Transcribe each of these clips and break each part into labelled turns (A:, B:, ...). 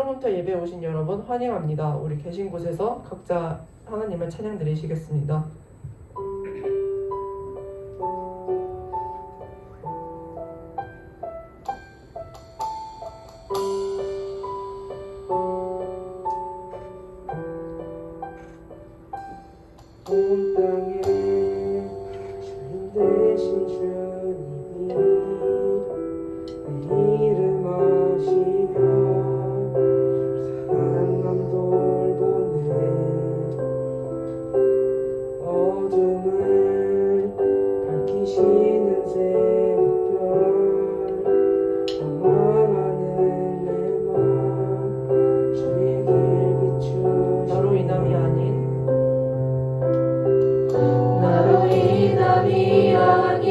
A: 토론부터 예배에 오신 여러분 환영합니다. 우리 계신 곳에서 각자 하나님을 찬양 드리시겠습니다.
B: 온 땅에 주인 되신 주님이 내 이름 아시며 사랑만 돌보네. 어둠을 밝히시는 새벽별 방황하는 내 맘 주의 길 비추시네.
A: 나로 인함이 아닌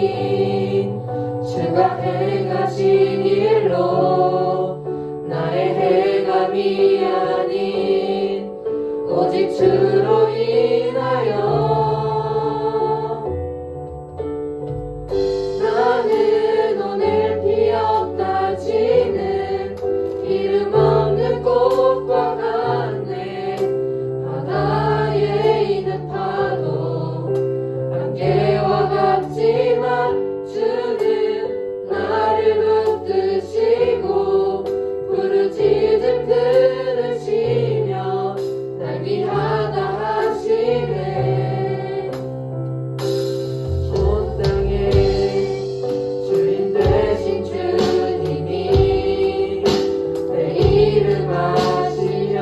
C: 주가 행하신 일로 나의 행함이 아닌 오직 주로 인하여 나는 오늘 피었다 지는 이름 없는 꽃과 같네. 바다에 있는 파도 안개와 같지만 주는 나를 붙드시고 부르짖음 들으시며 날 위하다 하시네. 온 땅에 주인 되신 주님이 내 이름 아시며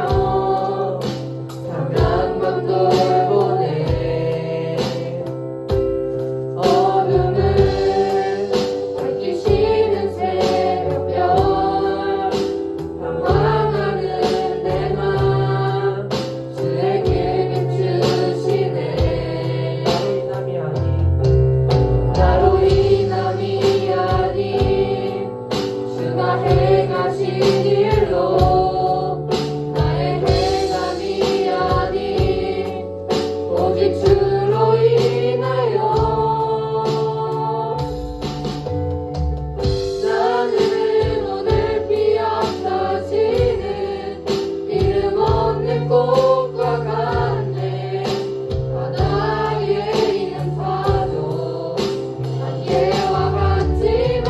C: 상한 맘 돌보네. 어둠을 밝히시는 새벽별 방황하는 내 맘 주의 길 비추시네.
A: 나로 인함이 아닌
C: 나로 인함이 아닌 주가 행하신 일로 나의 행함이 아닌 오직 주로 인하여 나는 오늘 피었다 지는 이름 없는 꽃과 같네. 바다에 있는 파도 안개와 같지만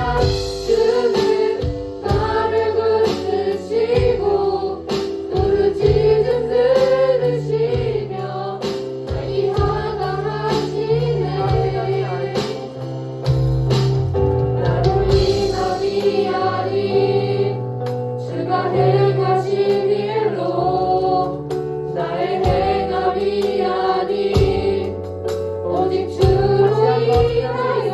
C: 주는 나를 붙드시고 부르짖음 들으시며 날 위하다 하시네. 나로 인함이 아닌 주가 행하신 일로 나의 행함이 아닌 오직 주로 인하여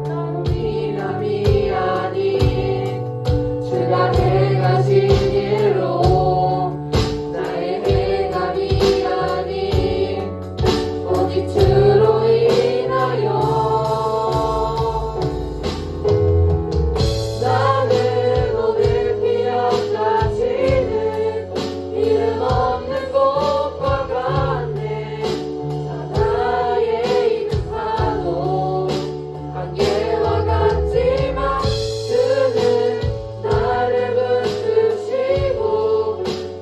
C: 나로 인함이 아닌 주가 행하신 일로 나의 행함이 아닌 오직 주로 인하여 나는 오늘 피었다 지는 이름 없는 꽃과 같네. 바다에 있는 파도 안개와 같지만 주는 나를 붙드시고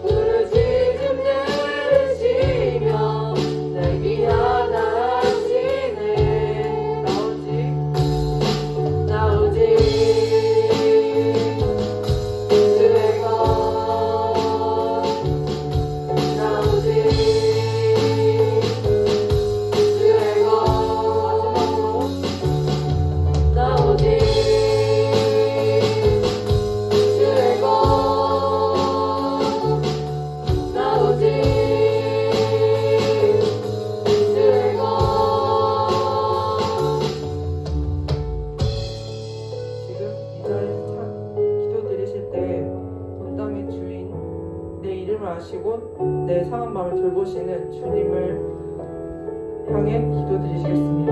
C: 부르짖음 들으시며 날 위하다 하시네. 나 오직 주의 것, 나 오직 주의 것, 나 오직 주의 것, 나 오직 주의 것.
A: 지금 이 자리에서 기도 드리실 때 온 땅의 주인 내 이름을 아시고 내 상한 마음을 돌보시는 주님을 향해 기도 드리시겠습니다.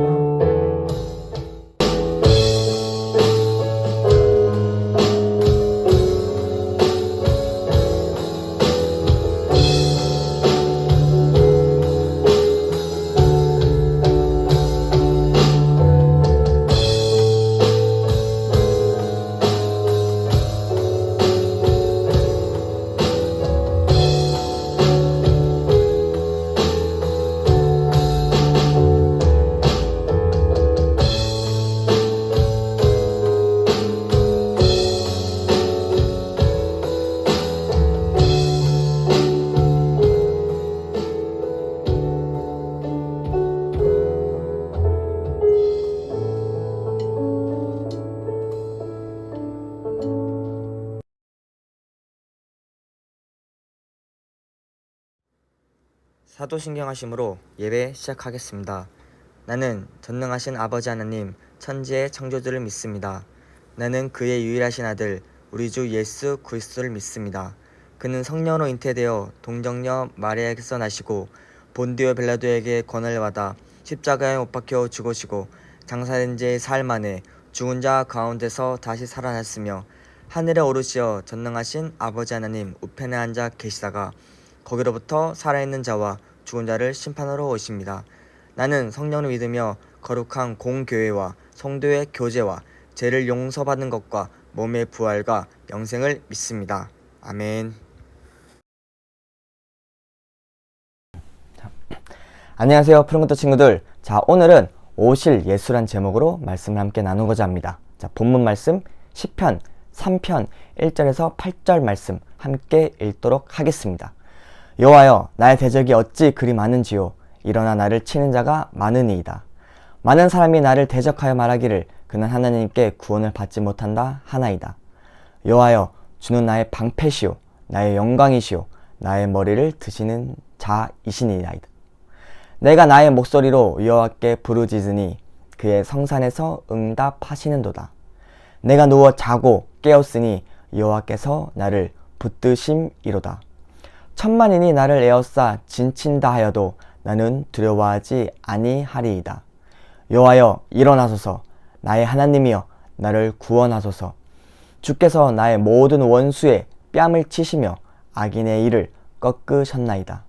D: 사도신경하심으로 예배 시작하겠습니다. 나는 전능하신 아버지 하나님 천지의 창조주를 믿습니다. 나는 그의 유일하신 아들 우리 주 예수 그리스도를 믿습니다. 그는 성령으로 잉태되어 동정녀 마리아에게서 나시고 본디오 빌라도에게 권한을 받아 십자가에 못 박혀 죽으시고 장사된 지 사흘 만에 죽은 자 가운데서 다시 살아났으며 하늘에 오르시어 전능하신 아버지 하나님 우편에 앉아 계시다가 거기로부터 살아있는 자와 죽은 자를 심판하러 오십니다. 나는 성령을 믿으며 거룩한 공교회와 성도의 교제와 죄를 용서받는 것과 몸의 부활과 영생을 믿습니다. 아멘.
E: 안녕하세요, 푸른것도 친구들. 자, 오늘은 오실 예수란 제목으로 말씀을 함께 나누고자 합니다. 자, 본문 말씀 시편 3편 1절에서 8절 말씀 함께 읽도록 하겠습니다. 여호와여, 나의 대적이 어찌 그리 많은지요. 일어나 나를 치는 자가 많으니이다. 많은 사람이 나를 대적하여 말하기를 그는 하나님께 구원을 받지 못한다 하나이다. 여호와여, 주는 나의 방패시오 나의 영광이시오 나의 머리를 드시는 자이시니이다. 내가 나의 목소리로 여호와께 부르짖으니 그의 성산에서 응답하시는도다. 내가 누워 자고 깨었으니 여호와께서 나를 붙드심이로다. 천만인이 나를 에워싸 진친다 하여도 나는 두려워하지 아니하리이다. 여호와여, 일어나소서. 나의 하나님이여, 나를 구원하소서. 주께서 나의 모든 원수의 뺨을 치시며 악인의 일을 꺾으셨나이다.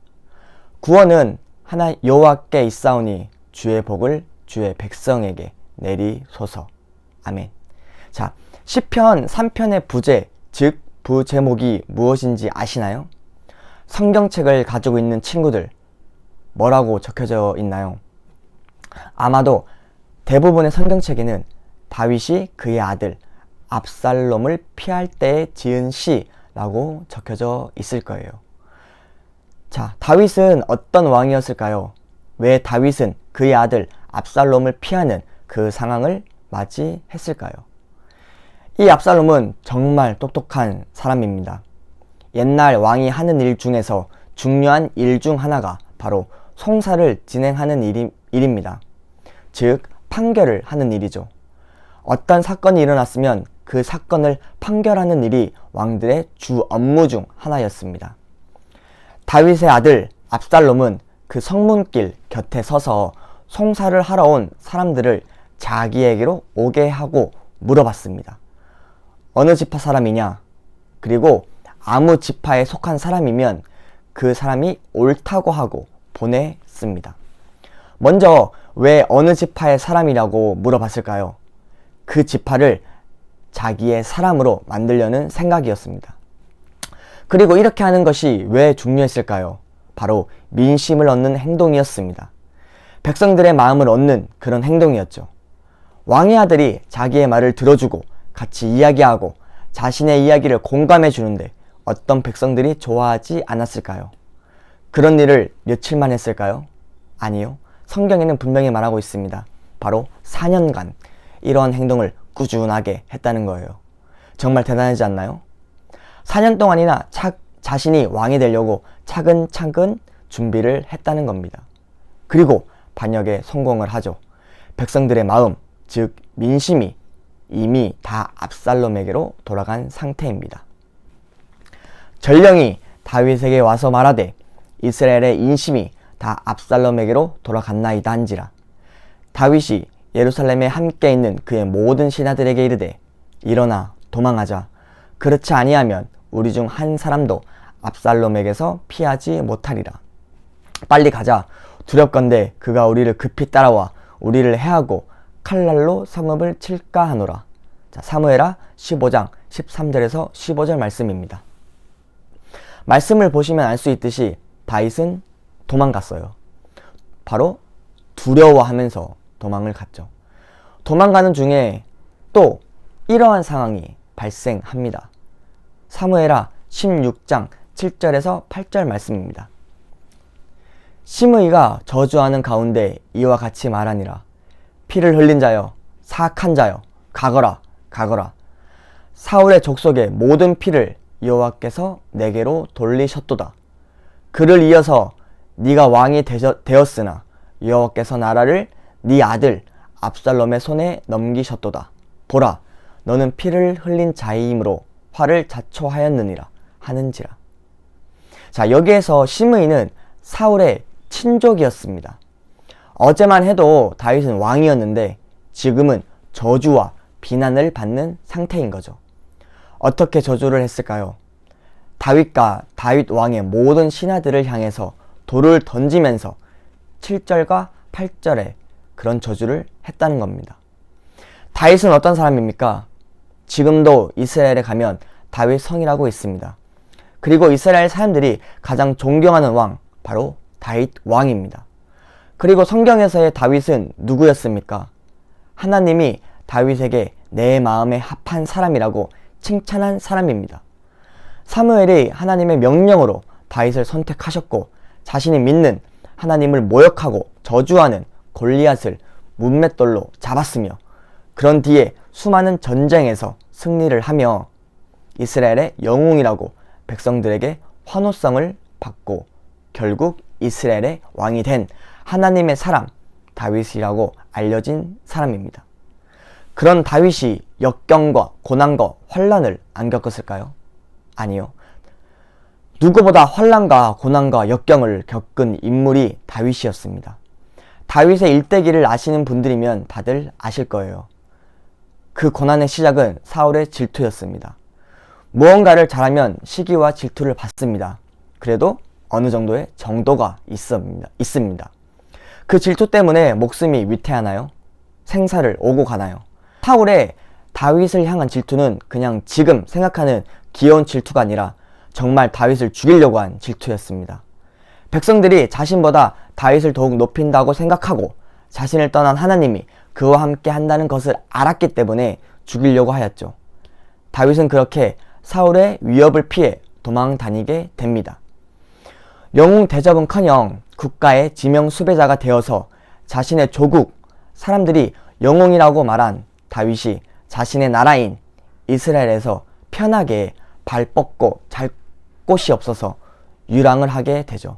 E: 구원은 하나 여호와께 있사오니 주의 복을 주의 백성에게 내리소서. 아멘. 자, 시편 3편의 부제, 즉 부제목이 무엇인지 아시나요? 성경책을 가지고 있는 친구들, 뭐라고 적혀져 있나요? 아마도 대부분의 성경책에는 다윗이 그의 아들 압살롬을 피할 때에 지은 시라고 적혀져 있을 거예요. 자, 다윗은 어떤 왕이었을까요? 왜 다윗은 그의 아들 압살롬을 피하는 그 상황을 맞이했을까요? 이 압살롬은 정말 똑똑한 사람입니다. 옛날 왕이 하는 일 중에서 중요한 일 중 하나가 바로 송사를 진행하는 일입니다. 즉, 판결을 하는 일이죠. 어떤 사건이 일어났으면 그 사건을 판결하는 일이 왕들의 주 업무 중 하나였습니다. 다윗의 아들 압살롬은 그 성문길 곁에 서서 송사를 하러 온 사람들을 자기에게로 오게 하고 물어봤습니다. 어느 지파 사람이냐? 그리고 아무 지파에 속한 사람이면 그 사람이 옳다고 하고 보냈습니다. 먼저 왜 어느 지파의 사람이라고 물어봤을까요? 그 지파를 자기의 사람으로 만들려는 생각이었습니다. 그리고 이렇게 하는 것이 왜 중요했을까요? 바로 민심을 얻는 행동이었습니다. 백성들의 마음을 얻는 그런 행동이었죠. 왕의 아들이 자기의 말을 들어주고 같이 이야기하고 자신의 이야기를 공감해 주는데 어떤 백성들이 좋아하지 않았을까요? 그런 일을 며칠만 했을까요? 아니요. 성경에는 분명히 말하고 있습니다. 바로 4년간 이러한 행동을 꾸준하게 했다는 거예요. 정말 대단하지 않나요? 4년 동안이나 자신이 왕이 되려고 차근차근 준비를 했다는 겁니다. 그리고 반역에 성공을 하죠. 백성들의 마음, 즉 민심이 이미 다 압살롬에게로 돌아간 상태입니다. 전령이 다윗에게 와서 말하되 이스라엘의 인심이 다 압살롬에게로 돌아갔나이다 한지라. 다윗이 예루살렘에 함께 있는 그의 모든 신하들에게 이르되 일어나 도망하자. 그렇지 아니하면 우리 중 한 사람도 압살롬에게서 피하지 못하리라. 빨리 가자. 두렵건대 그가 우리를 급히 따라와 우리를 해하고 칼날로 성읍을 칠까 하노라. 자, 사무엘하 15장 13절에서 15절 말씀입니다. 말씀을 보시면 알 수 있듯이 다윗은 도망갔어요. 바로 두려워하면서 도망을 갔죠. 도망가는 중에 또 이러한 상황이 발생합니다. 사무엘하 16장 7절에서 8절 말씀입니다. 심의가 저주하는 가운데 이와 같이 말하니라. 피를 흘린 자여, 사악한 자여, 가거라, 가거라. 사울의 족속의 모든 피를 여호와께서 내게로 돌리셨도다. 그를 이어서 네가 왕이 되었으나 여호와께서 나라를 네 아들 압살롬의 손에 넘기셨도다. 보라, 너는 피를 흘린 자이므로 화를 자초하였느니라 하는지라. 자, 여기에서 시므이는 사울의 친족이었습니다. 어제만 해도 다윗은 왕이었는데 지금은 저주와 비난을 받는 상태인 거죠. 어떻게 저주를 했을까요? 다윗과 다윗 왕의 모든 신하들을 향해서 돌을 던지면서 7절과 8절에 그런 저주를 했다는 겁니다. 다윗은 어떤 사람입니까? 지금도 이스라엘에 가면 다윗 성이라고 있습니다. 그리고 이스라엘 사람들이 가장 존경하는 왕, 바로 다윗 왕입니다. 그리고 성경에서의 다윗은 누구였습니까? 하나님이 다윗에게 내 마음에 합한 사람이라고 칭찬한 사람입니다. 사무엘이 하나님의 명령으로 다윗을 선택하셨고 자신이 믿는 하나님을 모욕하고 저주하는 골리앗을 문맷돌로 잡았으며 그런 뒤에 수많은 전쟁에서 승리를 하며 이스라엘의 영웅이라고 백성들에게 환호성을 받고 결국 이스라엘의 왕이 된 하나님의 사람 다윗이라고 알려진 사람입니다. 그런 다윗이 역경과 고난과 환난을 안 겪었을까요? 아니요. 누구보다 환난과 고난과 역경을 겪은 인물이 다윗이었습니다. 다윗의 일대기를 아시는 분들이면 다들 아실 거예요. 그 고난의 시작은 사울의 질투였습니다. 무언가를 잘하면 시기와 질투를 받습니다. 그래도 어느 정도의 정도가 있습니다. 그 질투 때문에 목숨이 위태하나요? 생사를 오고 가나요? 사울의 다윗을 향한 질투는 그냥 지금 생각하는 귀여운 질투가 아니라 정말 다윗을 죽이려고 한 질투였습니다. 백성들이 자신보다 다윗을 더욱 높인다고 생각하고 자신을 떠난 하나님이 그와 함께 한다는 것을 알았기 때문에 죽이려고 하였죠. 다윗은 그렇게 사울의 위협을 피해 도망 다니게 됩니다. 영웅 대접은커녕 국가의 지명 수배자가 되어서 자신의 조국, 사람들이 영웅이라고 말한 다윗이 자신의 나라인 이스라엘에서 편하게 발 뻗고 잘 곳이 없어서 유랑을 하게 되죠.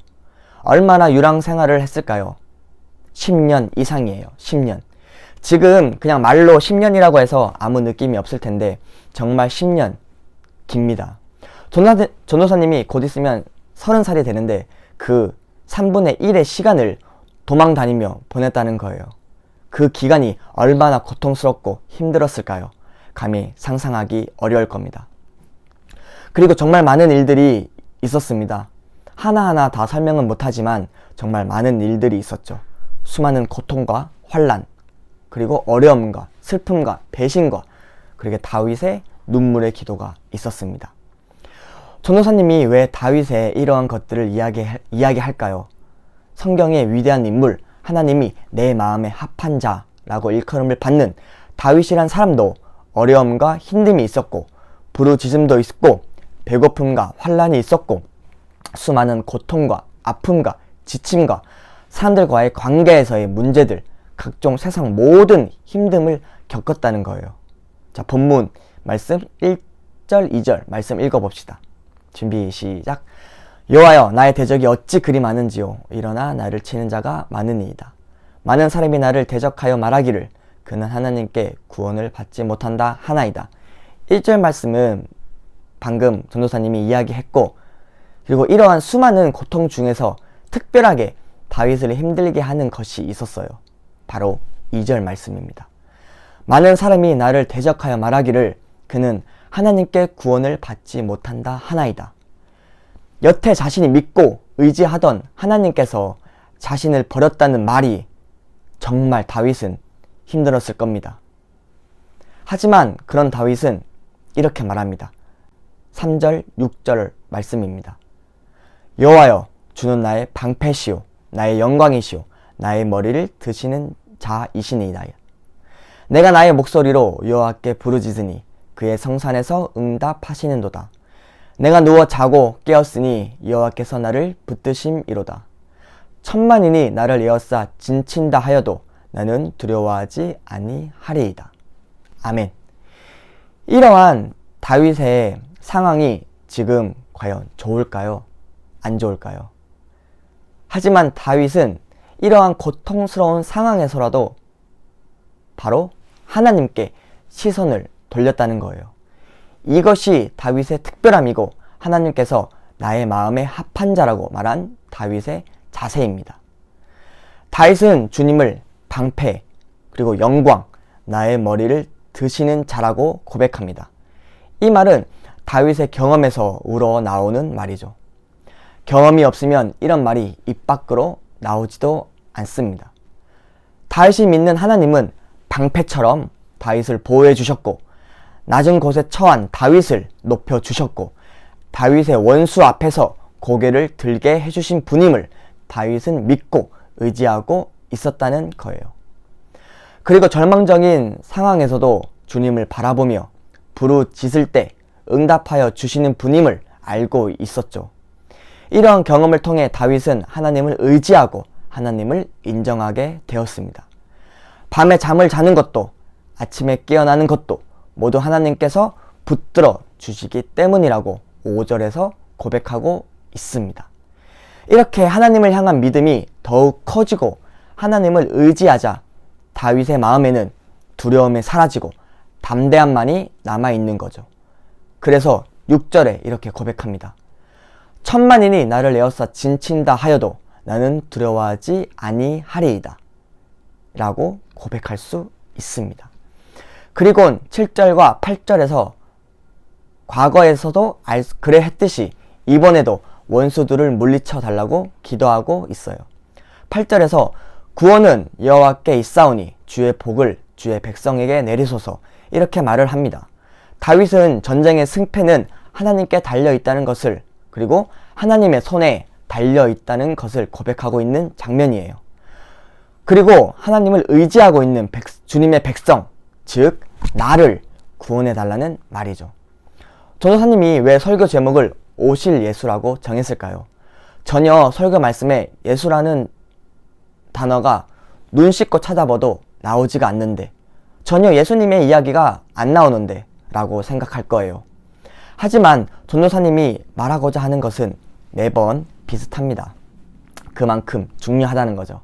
E: 얼마나 유랑 생활을 했을까요? 10년 이상이에요. 10년. 지금 그냥 말로 10년이라고 해서 아무 느낌이 없을 텐데 정말 10년 깁니다. 전도사님이 곧 있으면 30살이 되는데 그 3분의 1의 시간을 도망 다니며 보냈다는 거예요. 그 기간이 얼마나 고통스럽고 힘들었을까요? 감히 상상하기 어려울 겁니다. 그리고 정말 많은 일들이 있었습니다. 하나하나 다 설명은 못하지만 정말 많은 일들이 있었죠. 수많은 고통과 환난, 그리고 어려움과 슬픔과 배신과 그리고 다윗의 눈물의 기도가 있었습니다. 전도사님이 왜 다윗의 이러한 것들을 이야기할까요? 성경의 위대한 인물, 하나님이 내 마음에 합한 자라고 일컬음을 받는 다윗이란 사람도 어려움과 힘듦이 있었고 부르짖음도 있었고 배고픔과 환난이 있었고 수많은 고통과 아픔과 지침과 사람들과의 관계에서의 문제들, 각종 세상 모든 힘듦을 겪었다는 거예요. 자, 본문 말씀 1절, 2절 말씀 읽어봅시다. 준비 시작. 여호와여, 나의 대적이 어찌 그리 많은지요. 일어나 나를 치는 자가 많으니이다. 많은 사람이 나를 대적하여 말하기를 그는 하나님께 구원을 받지 못한다 하나이다. 1절 말씀은 방금 전도사님이 이야기했고, 그리고 이러한 수많은 고통 중에서 특별하게 다윗을 힘들게 하는 것이 있었어요. 바로 2절 말씀입니다. 많은 사람이 나를 대적하여 말하기를 그는 하나님께 구원을 받지 못한다 하나이다. 여태 자신이 믿고 의지하던 하나님께서 자신을 버렸다는 말이 정말 다윗은 힘들었을 겁니다. 하지만 그런 다윗은 이렇게 말합니다. 3절, 6절 말씀입니다. 여호와여, 주는 나의 방패시오, 나의 영광이시오, 나의 머리를 드시는 자이시니이다. 내가 나의 목소리로 여호와께 부르짖으니 그의 성산에서 응답하시는도다. 내가 누워 자고 깨었으니 여호와께서 나를 붙드심이로다. 천만인이 나를 에워싸 진친다 하여도 나는 두려워하지 아니하리이다. 아멘. 이러한 다윗의 상황이 지금 과연 좋을까요? 안 좋을까요? 하지만 다윗은 이러한 고통스러운 상황에서라도 바로 하나님께 시선을 돌렸다는 거예요. 이것이 다윗의 특별함이고 하나님께서 나의 마음에 합한 자라고 말한 다윗의 자세입니다. 다윗은 주님을 방패 그리고 영광, 나의 머리를 드시는 자라고 고백합니다. 이 말은 다윗의 경험에서 우러나오는 말이죠. 경험이 없으면 이런 말이 입 밖으로 나오지도 않습니다. 다윗이 믿는 하나님은 방패처럼 다윗을 보호해 주셨고 낮은 곳에 처한 다윗을 높여 주셨고 다윗의 원수 앞에서 고개를 들게 해주신 분임을 다윗은 믿고 의지하고 있었다는 거예요. 그리고 절망적인 상황에서도 주님을 바라보며 부르짖을 때 응답하여 주시는 분임을 알고 있었죠. 이러한 경험을 통해 다윗은 하나님을 의지하고 하나님을 인정하게 되었습니다. 밤에 잠을 자는 것도 아침에 깨어나는 것도 모두 하나님께서 붙들어 주시기 때문이라고 5절에서 고백하고 있습니다. 이렇게 하나님을 향한 믿음이 더욱 커지고 하나님을 의지하자 다윗의 마음에는 두려움이 사라지고 담대함만이 남아있는 거죠. 그래서 6절에 이렇게 고백합니다. 천만인이 나를 에워싸 진친다 하여도 나는 두려워하지 아니하리이다 라고 고백할 수 있습니다. 그리고 7절과 8절에서 과거에서도 그래 했듯이 이번에도 원수들을 물리쳐 달라고 기도하고 있어요. 8절에서 구원은 여호와께 있사오니 주의 복을 주의 백성에게 내리소서 이렇게 말을 합니다. 다윗은 전쟁의 승패는 하나님께 달려있다는 것을 그리고 하나님의 손에 달려있다는 것을 고백하고 있는 장면이에요. 그리고 하나님을 의지하고 있는 주님의 백성, 즉 나를 구원해 달라는 말이죠. 전도사님이 왜 설교 제목을 오실 예수라고 정했을까요? 전혀 설교 말씀에 예수라는 단어가 눈 씻고 찾아봐도 나오지가 않는데 전혀 예수님의 이야기가 안 나오는데 라고 생각할 거예요. 하지만 전도사님이 말하고자 하는 것은 매번 비슷합니다. 그만큼 중요하다는 거죠.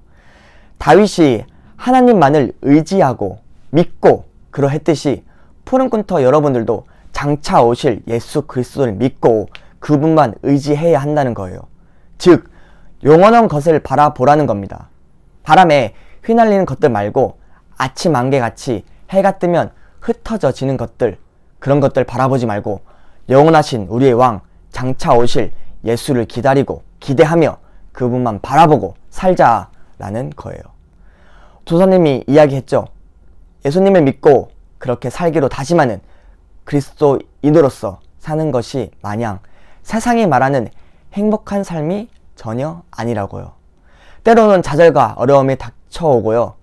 E: 다윗이 하나님만을 의지하고 믿고 그러했듯이 푸른꾼터 여러분들도 장차 오실 예수 그리스도를 믿고 그분만 의지해야 한다는 거예요. 즉 영원한 것을 바라보라는 겁니다. 바람에 휘날리는 것들 말고 아침 안개같이 해가 뜨면 흩어져지는 것들, 그런 것들 바라보지 말고 영원하신 우리의 왕 장차 오실 예수를 기다리고 기대하며 그분만 바라보고 살자라는 거예요. 조사님이 이야기했죠. 예수님을 믿고 그렇게 살기로 다짐하는 그리스도인으로서 사는 것이 마냥 세상이 말하는 행복한 삶이 전혀 아니라고요. 때로는 좌절과 어려움이 닥쳐오고요.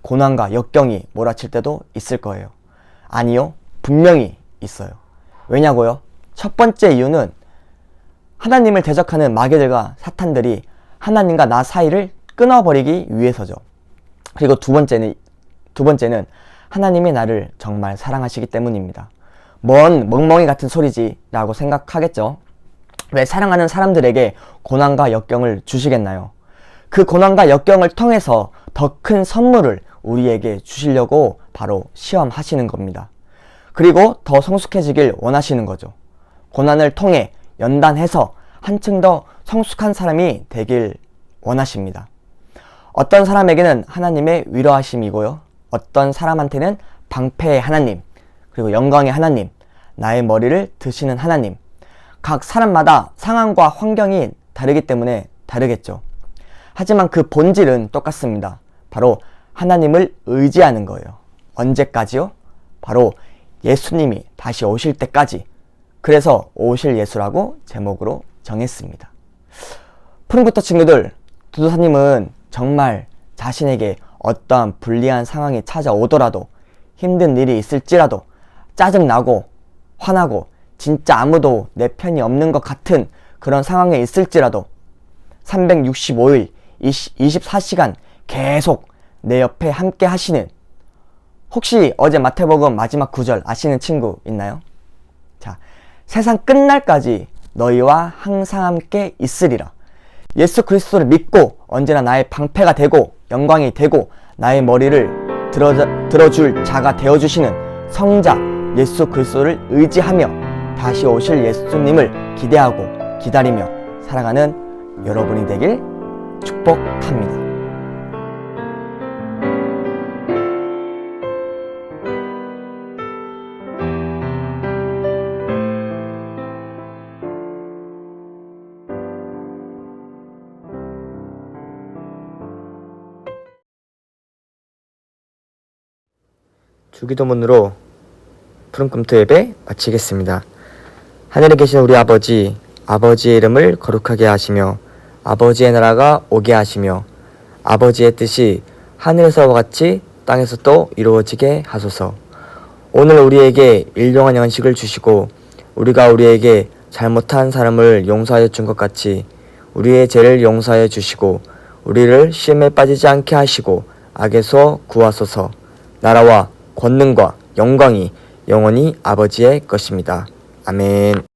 E: 고난과 역경이 몰아칠 때도 있을 거예요. 아니요, 분명히 있어요. 왜냐고요? 첫 번째 이유는 하나님을 대적하는 마귀들과 사탄들이 하나님과 나 사이를 끊어버리기 위해서죠. 그리고 두 번째는 하나님이 나를 정말 사랑하시기 때문입니다. 뭔 멍멍이 같은 소리지 라고 생각하겠죠. 왜 사랑하는 사람들에게 고난과 역경을 주시겠나요? 그 고난과 역경을 통해서 더 큰 선물을 우리에게 주시려고 바로 시험하시는 겁니다. 그리고 더 성숙해지길 원하시는 거죠. 고난을 통해 연단해서 한층 더 성숙한 사람이 되길 원하십니다. 어떤 사람에게는 하나님의 위로하심이고요. 어떤 사람한테는 방패의 하나님, 그리고 영광의 하나님, 나의 머리를 드시는 하나님. 각 사람마다 상황과 환경이 다르기 때문에 다르겠죠. 하지만 그 본질은 똑같습니다. 바로 하나님을 의지하는 거예요. 언제까지요? 바로 예수님이 다시 오실 때까지. 그래서 오실 예수라고 제목으로 정했습니다. 푸른구터 친구들, 두도사님은 정말 자신에게 어떠한 불리한 상황이 찾아오더라도 힘든 일이 있을지라도 짜증나고 화나고 진짜 아무도 내 편이 없는 것 같은 그런 상황에 있을지라도 365일 24시간 계속 내 옆에 함께 하시는, 혹시 어제 마태복음 마지막 9절 아시는 친구 있나요? 자, 세상 끝날까지 너희와 항상 함께 있으리라. 예수 그리스도를 믿고 언제나 나의 방패가 되고 영광이 되고 나의 머리를 들어줄 자가 되어주시는 성자 예수 그리스도를 의지하며 다시 오실 예수님을 기대하고 기다리며 살아가는 여러분이 되길 축복합니다.
D: 주기도문으로 푸른금토 예배 마치겠습니다. 하늘에 계신 우리 아버지, 아버지의 이름을 거룩하게 하시며 아버지의 나라가 오게 하시며 아버지의 뜻이 하늘에서와 같이 땅에서도 이루어지게 하소서. 오늘 우리에게 일용할 양식을 주시고 우리가 우리에게 잘못한 사람을 용서하여 준 것 같이 우리의 죄를 용서하여 주시고 우리를 시험에 빠지지 않게 하시고 악에서 구하소서. 나라와 권능과 영광이 영원히 아버지의 것입니다. 아멘.